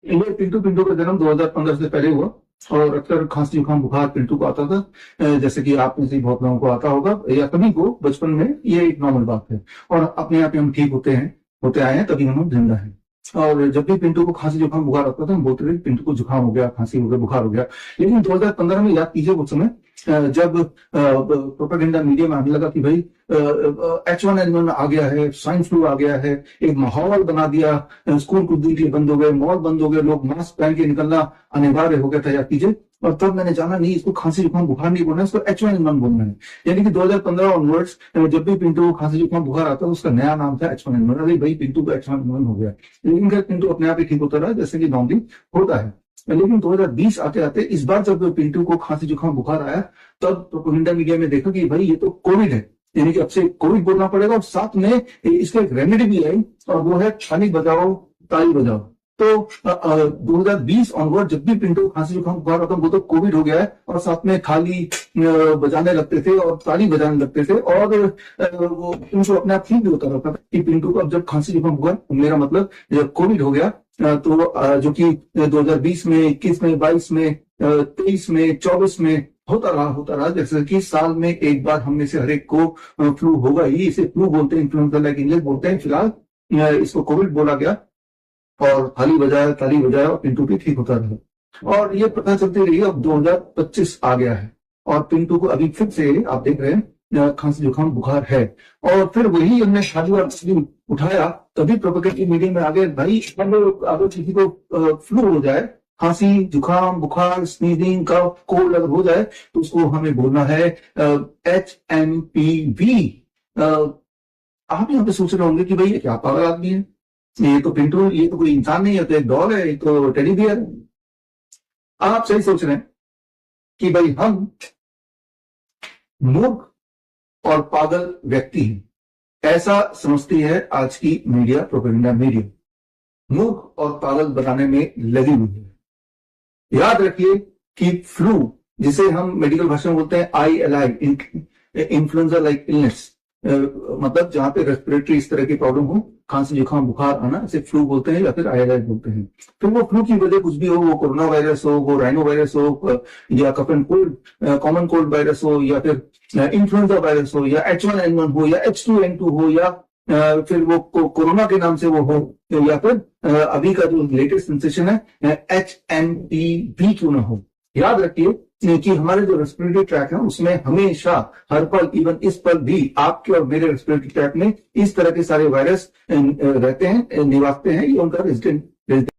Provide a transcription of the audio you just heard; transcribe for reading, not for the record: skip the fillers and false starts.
ये पिंटू पिंटू का जन्म 2015 से पहले हुआ और अक्सर खांसी जुकाम बुखार पिंटू को आता था। जैसे कि आप में से बहुत लोगों को आता होगा या सभी को बचपन में, ये एक नॉर्मल बात है और अपने आप ही हम ठीक होते आए हैं, तभी हम जिंदा हैं। और जब भी पिंटू को खांसी जुकाम बुखार आता था हम बोलते थे पिंटू को जुकाम हो गया, खांसी हो गया, बुखार हो गया। लेकिन 2015 में याद कीजिए उस समय जब प्रोपेगेंडा मीडिया में आने लगा कि भाई H1N1 आ गया है, स्वाइन फ्लू आ गया है, एक माहौल बना दिया, स्कूल कुछ दिन के लिए बंद हो गए, मॉल बंद हो गए, लोग मास्क पहन के निकलना अनिवार्य हो गया था, याद कीजिए। और तब मैंने जाना नहीं, इसको खांसी जुकाम बुखार नहीं बोलना है, इसको H1N1 बोलना है। यानी कि 2015 ऑनवर्ड्स जब भी पिंटू को खांसी जुकाम बुखार आता है उसका नया नाम था H1N1। अरे भाई पिंटू को H1N1 हो गया, लेकिन फिर पिंटू अपने आप ही ठीक होता रहा जैसे कि नॉर्मली होता है। लेकिन 2020 आते आते इस बार जब पिंटू को खांसी जुकाम बुखार आया तब प्रोपेगेंडा मीडिया में देखा कि भाई ये तो कोविड है, यानी कि अब से कोविड बोलना पड़ेगा, और साथ में इसका एक रेमेडी भी आई और वो है थाली बजाओ ताली बजाओ। तो 2020 ऑनवर्ड जब भी पिंटू खांसी जुकाम बुखार होता वो तो कोविड हो गया है और साथ में थाली बजाने लगते थे और ताली बजाने लगते थे और वो पिंटू अपने आप ठीक भी होता रहता था कि पिंटू को अब जब खांसी जुकाम बुखार, मेरा मतलब जब कोविड हो गया तो जो कि 2020 में, 21 में, 22 में, 23 में, 24 में होता रहा। जैसे कि साल में एक बार हम में से हर एक को फ्लू होगा ही। इसे फ्लू बोलते हैं, इन्फ्लुएंजा लाइक इंग्लिश बोलते हैं। फिलहाल इसको कोविड बोला गया और थाली बजाया ताली बजाया और पिंटू भी ठीक होता रहा। और ये पता चलती रही, अब 2025 आ गया है और पिंटू को अभी फिर से आप देख रहे हैं खांसी जुकाम बुखार है। और फिर वही हमने शादी वाली उठाया, तभी प्रोपेगेंडा मीडिया में आ गए भाई अगर किसी को फ्लू हो जाए, खांसी जुकाम बुखार स्नीजिंग का कोल्ड अगर हो जाए तो उसको हमें बोलना है HMPV। आप यहाँ पे सोच रहे होंगे कि भाई ये क्या पागल आदमी है, ये तो पिंटू, ये तो कोई इंसान नहीं है, तो एक डॉग है, ये तो टेडी बियर है। आप सही सोच रहे हैं कि भाई हम मूर्ख और पागल व्यक्ति हैं, ऐसा समझती है आज की मीडिया, प्रोपेगेंडा मीडिया मूर्ख और पागल बनाने में लगी हुई है। याद रखिए कि फ्लू, जिसे हम मेडिकल भाषा में बोलते हैं ILI, इन्फ्लुएंजा लाइक इलनेस, मतलब जहां पे रेस्पिरेटरी इस तरह की प्रॉब्लम हो, खांसी जुकाम बुखार आना, इसे फ्लू बोलते हैं या फिर ILI बोलते हैं। फिर वो फ्लू की वजह कुछ भी हो, वो कोरोना वायरस हो, वो राइनो वायरस हो, या cough and cold common cold virus हो, या फिर इन्फ्लुएंजा वायरस हो, या H1N1 हो, या H2N2 हो, या फिर वो कोरोना के नाम से वो हो, या फिर अभी का जो लेटेस्ट सेंसेशन है HMPV क्यों ना हो। याद रखिए कि हमारे जो रेस्पिरेटरी ट्रैक है उसमें हमेशा हर पल, इवन इस पल भी आपके और मेरे रेस्पिरेटरी ट्रैक में इस तरह के सारे वायरस रहते हैं, निवासते हैं, ये उनका रेजिडेंट